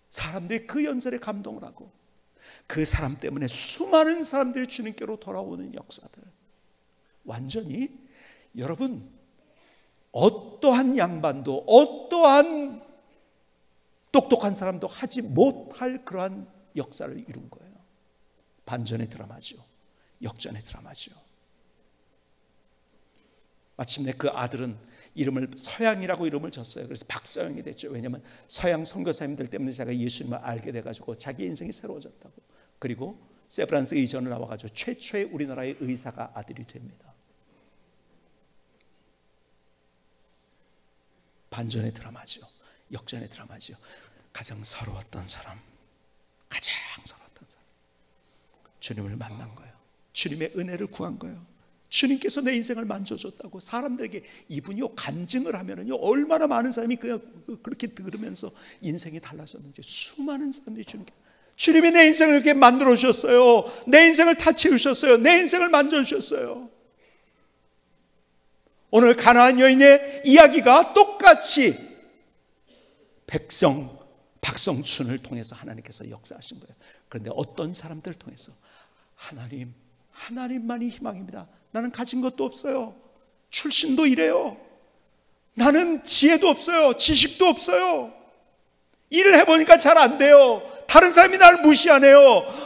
사람들이 그 연설에 감동을 하고, 그 사람 때문에 수많은 사람들이 주님께로 돌아오는 역사들. 완전히 여러분, 어떠한 양반도 어떠한 똑똑한 사람도 하지 못할 그러한 역사를 이룬 거예요. 반전의 드라마죠. 역전의 드라마죠. 마침내 그 아들은 이름을 서양이라고 이름을 줬어요. 그래서 박서영이 됐죠. 왜냐하면 서양 선교사님들 때문에 제가 예수님을 알게 돼가지고 자기 인생이 새로워졌다고. 그리고 세브란스 의전을 나와가지고 최초의 우리나라의 의사가 아들이 됩니다. 반전의 드라마죠. 역전의 드라마죠. 가장 서러웠던 사람, 주님을 만난 거예요. 주님의 은혜를 구한 거예요. 주님께서 내 인생을 만져줬다고. 사람들에게 이분이요 간증을 하면은요 얼마나 많은 사람이 그냥 그렇게 들으면서 인생이 달라졌는지. 수많은 사람들이 주님이 내 인생을 이렇게 만들어 주셨어요. 내 인생을 다 채우셨어요. 내 인생을 만져 주셨어요. 오늘 가나안 여인의 이야기가 똑같이 박성춘을 통해서 하나님께서 역사하신 거예요. 그런데 어떤 사람들을 통해서? 하나님만이 희망입니다. 나는 가진 것도 없어요. 출신도 이래요. 나는 지혜도 없어요. 지식도 없어요. 일을 해보니까 잘 안 돼요. 다른 사람이 나를 무시하네요.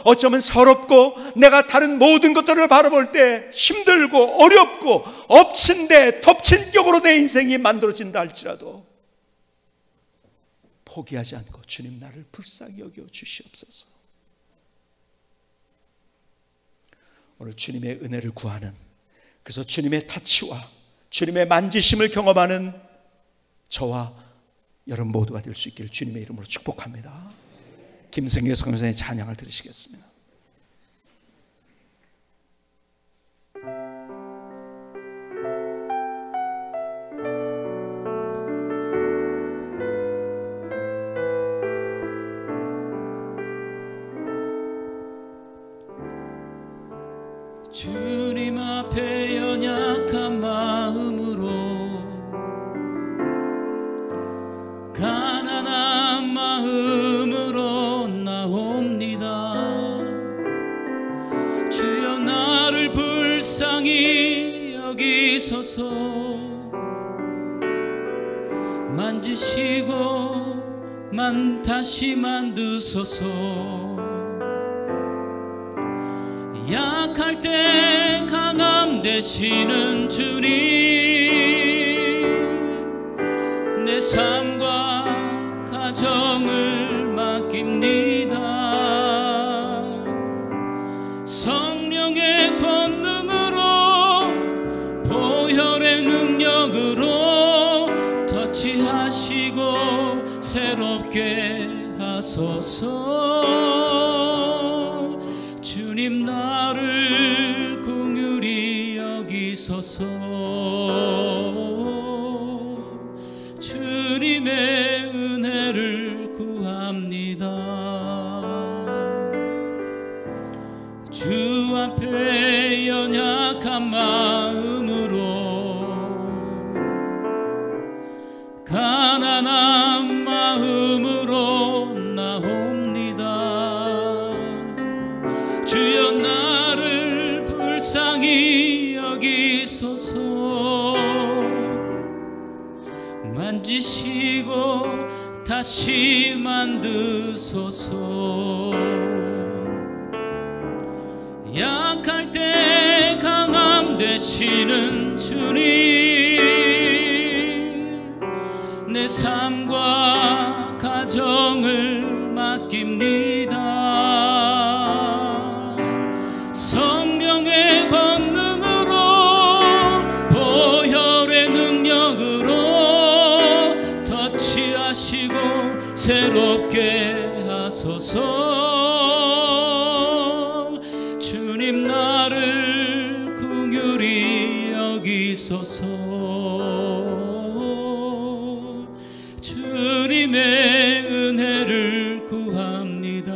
어쩌면 서럽고 내가 다른 모든 것들을 바라볼 때 힘들고 어렵고 엎친 데 덮친 격으로 내 인생이 만들어진다 할지라도 포기하지 않고 주님 나를 불쌍히 여겨 주시옵소서. 오늘 주님의 은혜를 구하는, 그래서 주님의 타치와 주님의 만지심을 경험하는 저와 여러분 모두가 될 수 있기를 주님의 이름으로 축복합니다. 김승규 선생님의 찬양을 들으시겠습니다. 주님 앞에 연약한 마음으로 가난한 마음으로 나옵니다. 주여 나를 불쌍히 여기소서. 만지시고 다시 만드소서. 약할 때 강함 되시는 주님, 내 삶과 가정을 맡깁니다. 성령의 권능으로 보혈의 능력으로 터치하시고 새롭게 하소서. 주님 나를 긍휼히 여기소서. 주님의 은혜를 구합니다. 주 앞에 연약한 마음으로 가난한 마음으로 나옵니다. 주여 나를 불쌍히 여기소서. 만지시고 다시 만드소서. 약할 때 강함 되시는 주님, 내 삶과 가정을 맡깁니다. 성령의 권능으로 보혈의 능력으로 터치하시고 새롭게 하소서. 주님 나를 긍휼히 여기소서. 주님의 은혜를 구합니다.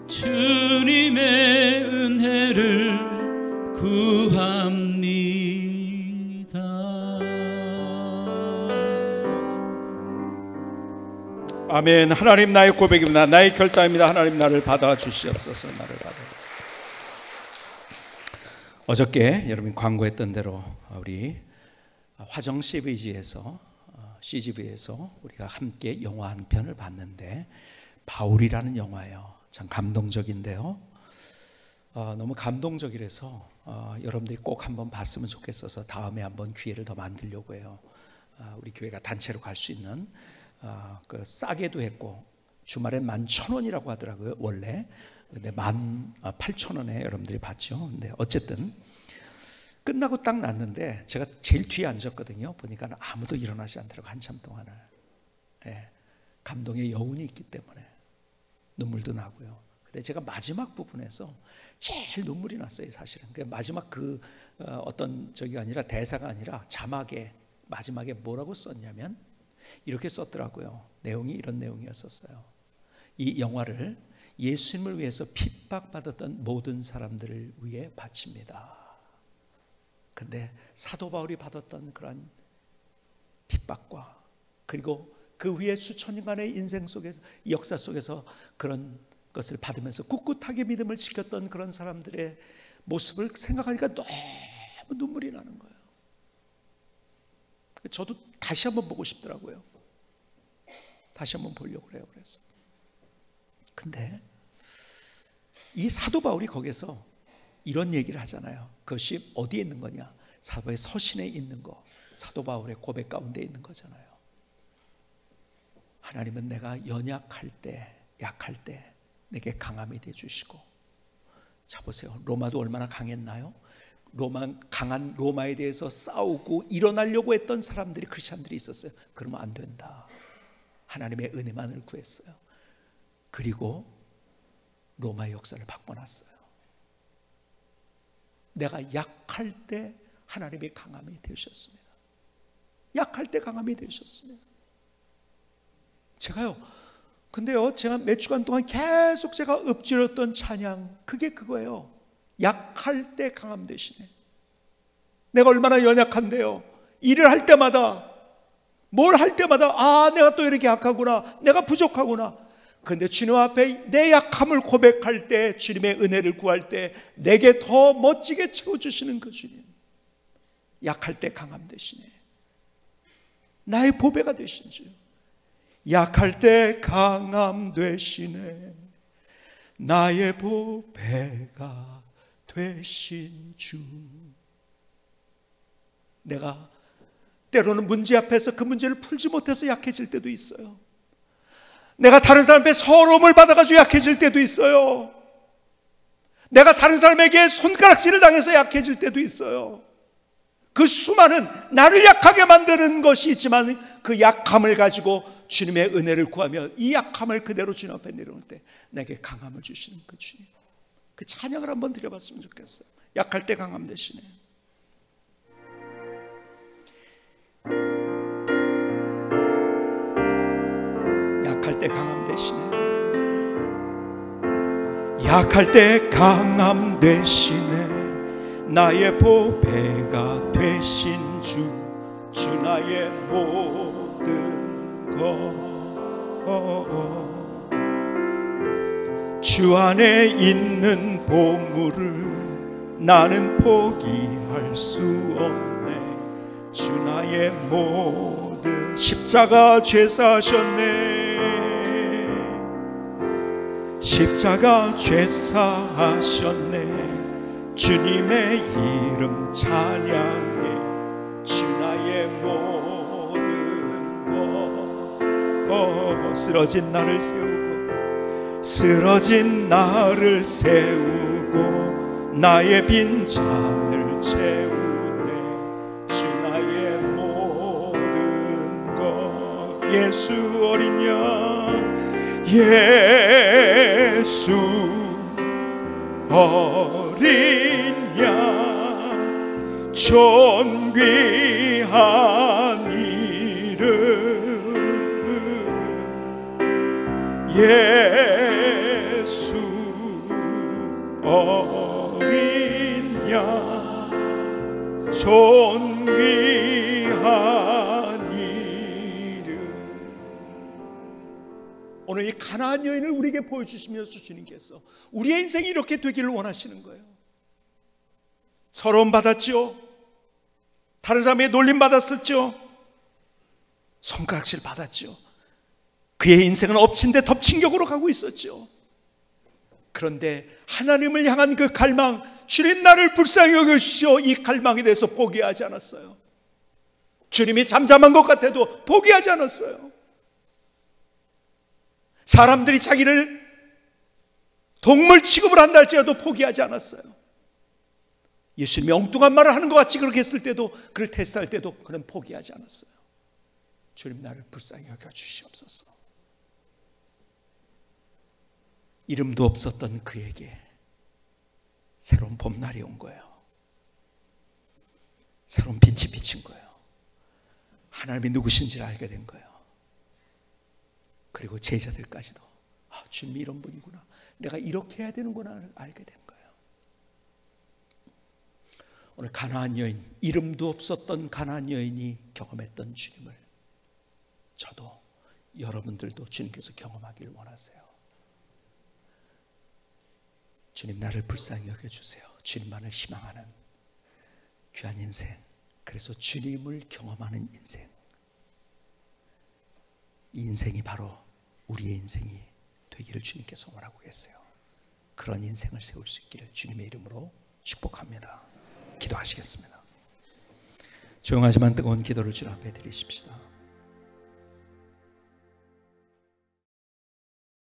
주님의 은혜를 구합니다. 아멘. 하나님 나의 고백입니다. 나의 결단입니다. 하나님 나를 받아주시옵소서. 나를 받아. 어저께 여러분 광고했던 대로 우리 화정 CVG에서 우리가 함께 영화 한 편을 봤는데 바울이라는 영화예요. 참 감동적인데요. 너무 감동적이라서 여러분들이 꼭 한번 봤으면 좋겠어서 다음에 한번 기회를 더 만들려고 해요. 우리 교회가 단체로 갈 수 있는 싸게도 했고 주말엔 11,000원이라고 하더라고요 원래. 근데 18,000원에 여러분들이 봤죠. 근데 어쨌든 끝나고 딱 났는데 제가 제일 뒤에 앉았거든요. 보니까 아무도 일어나지 않더라고 한참 동안을. 감동의 여운이 있기 때문에 눈물도 나고요. 근데 제가 마지막 부분에서 제일 눈물이 났어요 사실은. 마지막 어떤 저기가 아니라 대사가 아니라 자막에 마지막에 뭐라고 썼냐면 이렇게 썼더라고요. 내용이 이런 내용이었었어요. 이 영화를 예수님을 위해서 핍박받았던 모든 사람들을 위해 바칩니다. 근데 사도 바울이 받았던 그런 핍박과 그리고 그 후에 수천 년간의 인생 속에서 역사 속에서 그런 것을 받으면서 꿋꿋하게 믿음을 지켰던 그런 사람들의 모습을 생각하니까 너무 눈물이 나는 거예요. 저도 다시 한번 보고 싶더라고요. 다시 한번 보려고 그래요. 그래서 근데 이 사도 바울이 거기서 이런 얘기를 하잖아요. 그것이 어디에 있는 거냐? 사도의 서신에 있는 거, 사도 바울의 고백 가운데 있는 거잖아요. 하나님은 내가 연약할 때, 약할 때 내게 강함이 되어주시고. 자 보세요, 로마도 얼마나 강했나요? 강한 로마에 대해서 싸우고 일어나려고 했던 사람들이, 크리스찬들이 있었어요. 그러면 안 된다, 하나님의 은혜만을 구했어요. 그리고 로마의 역사를 바꿔놨어요. 내가 약할 때 하나님의 강함이 되셨습니다. 약할 때 강함이 되셨습니다. 근데요, 제가 몇 주간 동안 계속 제가 읊조렸던 찬양, 그게 그거예요. 약할 때 강함 되시네. 내가 얼마나 연약한데요. 일을 할 때마다, 뭘 할 때마다, 내가 또 이렇게 약하구나, 내가 부족하구나. 그런데 주님 앞에 내 약함을 고백할 때, 주님의 은혜를 구할 때 내게 더 멋지게 채워주시는 그 주님, 약할 때 강함 되시네. 나의 보배가 되신 주, 약할 때 강함 되시네. 나의 보배가 되신 주. 내가 때로는 문제 앞에서 그 문제를 풀지 못해서 약해질 때도 있어요. 내가 다른 사람 앞에 서러움을 받아가지고 약해질 때도 있어요. 내가 다른 사람에게 손가락질을 당해서 약해질 때도 있어요. 그 수많은 나를 약하게 만드는 것이 있지만 그 약함을 가지고 주님의 은혜를 구하며 이 약함을 그대로 주님 앞에 내려올 때 내게 강함을 주시는 그 주님, 그 찬양을 한번 드려봤으면 좋겠어요. 약할 때 강함 되시네. 약할 때 강함 되시네. 약할 때 강함 되시네. 나의 보배가 되신 주, 주 나의 모든 것. 주 안에 있는 보물을 나는 포기할 수 없네. 주 나의 모든, 십자가 죄 사셨네. 십자가 죄 사하셨네. 주님의 이름 찬양해. 주 나의 모든 것. 쓰러진 나를 세우고, 쓰러진 나를 세우고 나의 빈잔을 채우네. 주 나의 모든 것. 예수 어린 양, 예수 어린 양, 존귀한 이름. 예수 어린 양, 존귀한 이름. 오늘 이 가나안 여인을 우리에게 보여주시면서 주님께서 우리의 인생이 이렇게 되기를 원하시는 거예요. 서러움 받았죠. 다른 사람에게 놀림 받았었죠. 손가락질 받았죠. 그의 인생은 엎친 데 덮친 격으로 가고 있었죠. 그런데 하나님을 향한 그 갈망, 주님 나를 불쌍히 여기시오, 이 갈망에 대해서 포기하지 않았어요. 주님이 잠잠한 것 같아도 포기하지 않았어요. 사람들이 자기를 동물 취급을 한다 할지라도 포기하지 않았어요. 예수님이 엉뚱한 말을 하는 것 같이 그렇게 했을 때도, 그를 테스트할 때도 그는 포기하지 않았어요. 주님 나를 불쌍히 여겨주시옵소서. 이름도 없었던 그에게 새로운 봄날이 온 거예요. 새로운 빛이 비친 거예요. 하나님이 누구신지를 알게 된 거예요. 그리고 제자들까지도 주님이 이런 분이구나, 내가 이렇게 해야 되는구나 알게 된 거예요. 오늘 가나안 여인, 이름도 없었던 가나안 여인이 경험했던 주님을 저도, 여러분들도 주님께서 경험하기를 원하세요. 주님 나를 불쌍히 여겨주세요. 주님만을 희망하는 귀한 인생, 그래서 주님을 경험하는 인생, 이 인생이 바로 우리의 인생이 되기를 주님께서 원하고 계세요. 그런 인생을 세울 수 있기를 주님의 이름으로 축복합니다. 기도하시겠습니다. 조용하지만 뜨거운 기도를 주님 앞에 드리십시다.